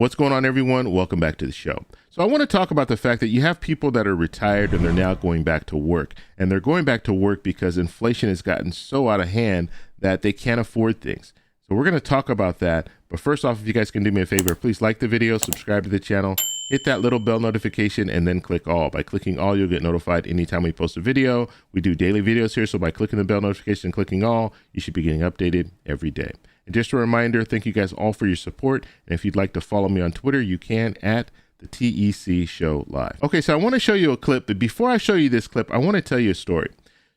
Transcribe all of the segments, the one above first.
What's going on, everyone? Welcome back to the show. So I want to talk about the fact that you have people that are retired and they're now going back to work. And they're going back to work because inflation has gotten so out of hand that they can't afford things. So we're going to talk about that. But first off, if you guys can do me a favor, please like the video, subscribe to the channel, hit that little bell notification, and then click all. By clicking all, you'll get notified anytime we post a video. We do daily videos here, so by clicking the bell notification and clicking all, you should be getting updated every day. And just a reminder, thank you guys all for your support. And if you'd like to follow me on Twitter, you can at the TEC Show Live. Okay, so I want to show you a clip, but before I show you this clip, I want to tell you a story.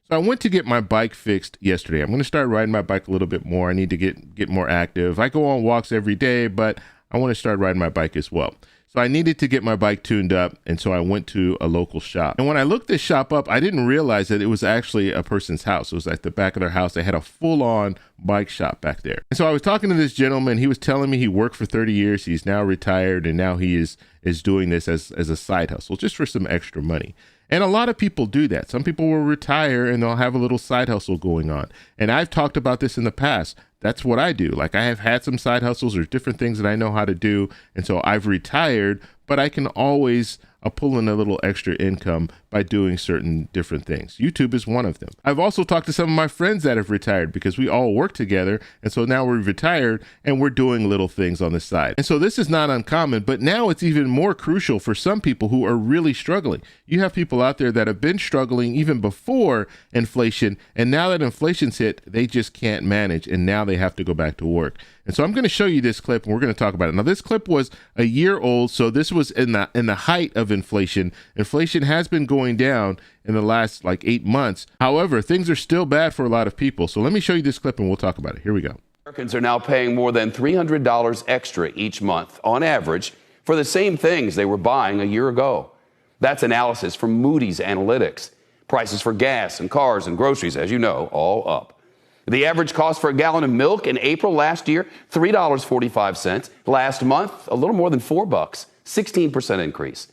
So I went to get my bike fixed yesterday. I'm going to start riding my bike a little bit more. I need to get more active. I go on walks every day, but I want to start riding my bike as well. So I needed to get my bike tuned up, and so I went to a local shop. And when I looked this shop up, I didn't realize that it was actually a person's house. It was at the back of their house. They had a full-on bike shop back there. And so I was talking to this gentleman. He was telling me he worked for 30 years. He's now retired, and now he is doing this as a side hustle, just for some extra money. And a lot of people do that. Some people will retire and they'll have a little side hustle going on. And I've talked about this in the past. That's what I do. Like, I have had some side hustles or different things that I know how to do. And so I've retired, but I can always pull in a little extra income by doing certain different things. YouTube is one of them. I've also talked to some of my friends that have retired because we all work together. And so now we're retired and we're doing little things on the side. And so this is not uncommon, but now it's even more crucial for some people who are really struggling. You have people out there that have been struggling even before inflation. And now that inflation's hit, they just can't manage. And now they have to go back to work. And so I'm going to show you this clip and we're going to talk about it. Now, this clip was a year old, so this was in the height of inflation. Inflation has been going down in the last 8 months. However, things are still bad for a lot of people. So let me show you this clip and we'll talk about it. Here we go. Americans are now paying more than $300 extra each month on average for the same things they were buying a year ago. That's analysis from Moody's Analytics. Prices for gas and cars and groceries, as you know, all up. The average cost for a gallon of milk in April last year, $3.45. Last month, a little more than $4, 16% increase.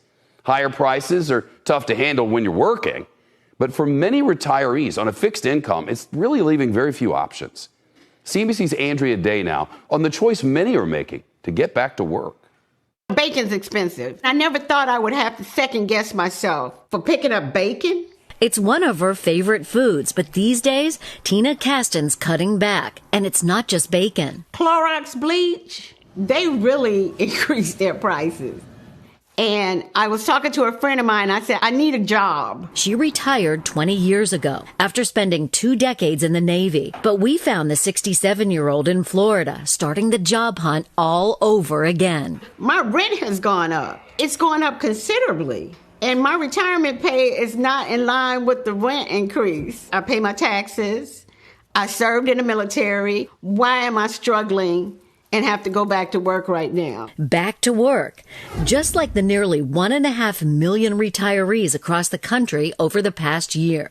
Higher prices are tough to handle when you're working, but for many retirees on a fixed income, it's really leaving very few options. CNBC's Andrea Day now on the choice many are making to get back to work. Bacon's expensive. I never thought I would have to second guess myself for picking up bacon. It's one of her favorite foods, but these days, Tina Kasten's cutting back, and it's not just bacon. Clorox bleach, they really increased their prices. And I was talking to a friend of mine. I said, I need a job. She retired 20 years ago after spending 2 decades in the Navy. But we found the 67-year-old in Florida starting the job hunt all over again. My rent has gone up. It's gone up considerably. And my retirement pay is not in line with the rent increase. I pay my taxes. I served in the military. Why am I struggling and have to go back to work right now? Back to work. Just like the nearly 1.5 million retirees across the country over the past year.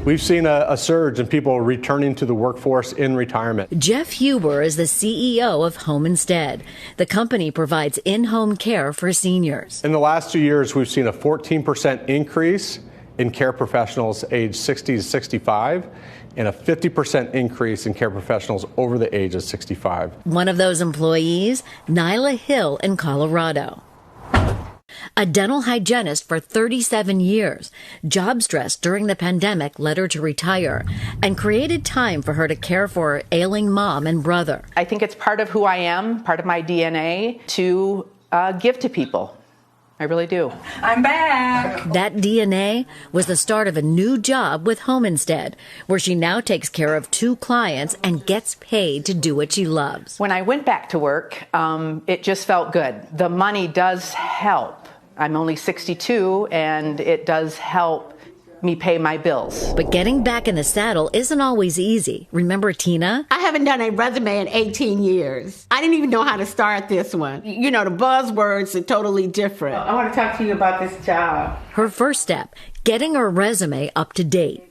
We've seen a surge in people returning to the workforce in retirement. Jeff Huber is the CEO of Home Instead. The company provides in-home care for seniors. In the last 2 years, we've seen a 14% increase in care professionals aged 60 to 65 and a 50% increase in care professionals over the age of 65. One of those employees, Nyla Hill in Colorado. A dental hygienist for 37 years. Job stress during the pandemic led her to retire and created time for her to care for her ailing mom and brother. I think it's part of who I am, part of my DNA to give to people. I really do. I'm back. That DNA was the start of a new job with Home Instead, where she now takes care of 2 clients and gets paid to do what she loves. When I went back to work, it just felt good. The money does help. I'm only 62, and it does help me pay my bills. But getting back in the saddle isn't always easy. Remember Tina? I haven't done a resume in 18 years. I didn't even know how to start this one. You know, the buzzwords are totally different. I want to talk to you about this job. Her first step, getting her resume up to date.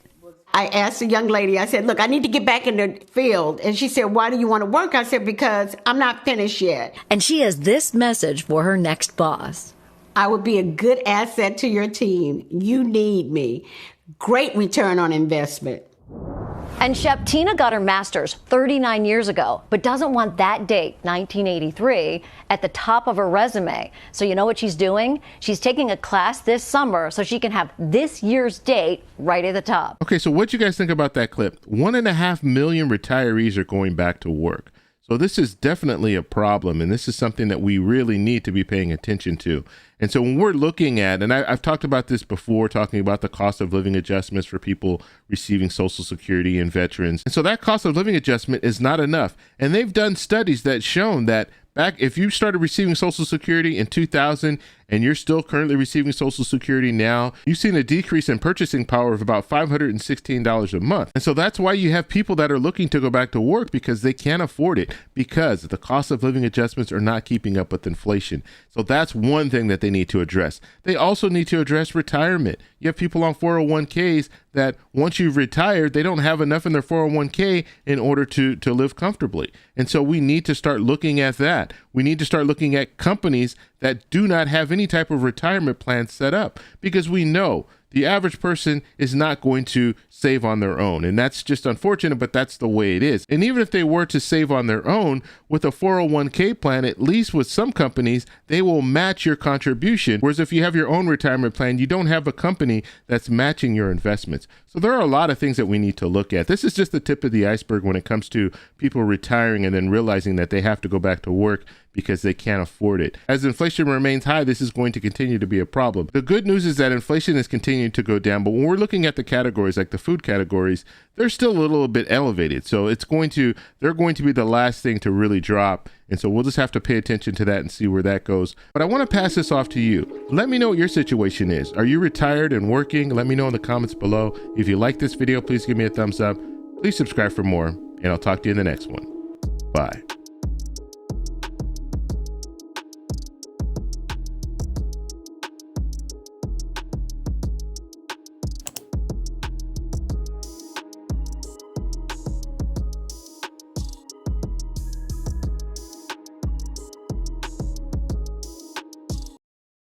I asked a young lady, I said, look, I need to get back in the field. And she said, why do you want to work? I said, because I'm not finished yet. And she has this message for her next boss. I would be a good asset to your team. You need me. Great return on investment. And Shep, Tina got her master's 39 years ago, but doesn't want that date, 1983, at the top of her resume. So you know what she's doing? She's taking a class this summer so she can have this year's date right at the top. Okay, so what do you guys think about that clip? 1.5 million retirees are going back to work. So this is definitely a problem, and this is something that we really need to be paying attention to. And so when we're looking at, and I've talked about this before, talking about the cost of living adjustments for people receiving Social Security and veterans. And so that cost of living adjustment is not enough. And they've done studies that shown that back if you started receiving Social Security in 2000 and you're still currently receiving Social Security now, you've seen a decrease in purchasing power of about $516 a month. And so that's why you have people that are looking to go back to work, because they can't afford it, because the cost of living adjustments are not keeping up with inflation. So that's one thing that they need to address. They also need to address retirement. You have people on 401ks that once you've retired, they don't have enough in their 401k in order to live comfortably. And so we need to start looking at that. We need to start looking at companies that do not have any type of retirement plan set up, because we know the average person is not going to save on their own. And that's just unfortunate, but that's the way it is. And even if they were to save on their own with a 401k plan, at least with some companies, they will match your contribution. Whereas if you have your own retirement plan, you don't have a company that's matching your investments. So there are a lot of things that we need to look at. This is just the tip of the iceberg when it comes to people retiring and then realizing that they have to go back to work because they can't afford it. As inflation remains high, this is going to continue to be a problem. The good news is that inflation is continuing to go down, but when we're looking at the categories, like the food categories, they're still a little bit elevated. So they're going to be the last thing to really drop. And so we'll just have to pay attention to that and see where that goes. But I want to pass this off to you. Let me know what your situation is. Are you retired and working? Let me know in the comments below. If you like this video, please give me a thumbs up. Please subscribe for more, and I'll talk to you in the next one. Bye.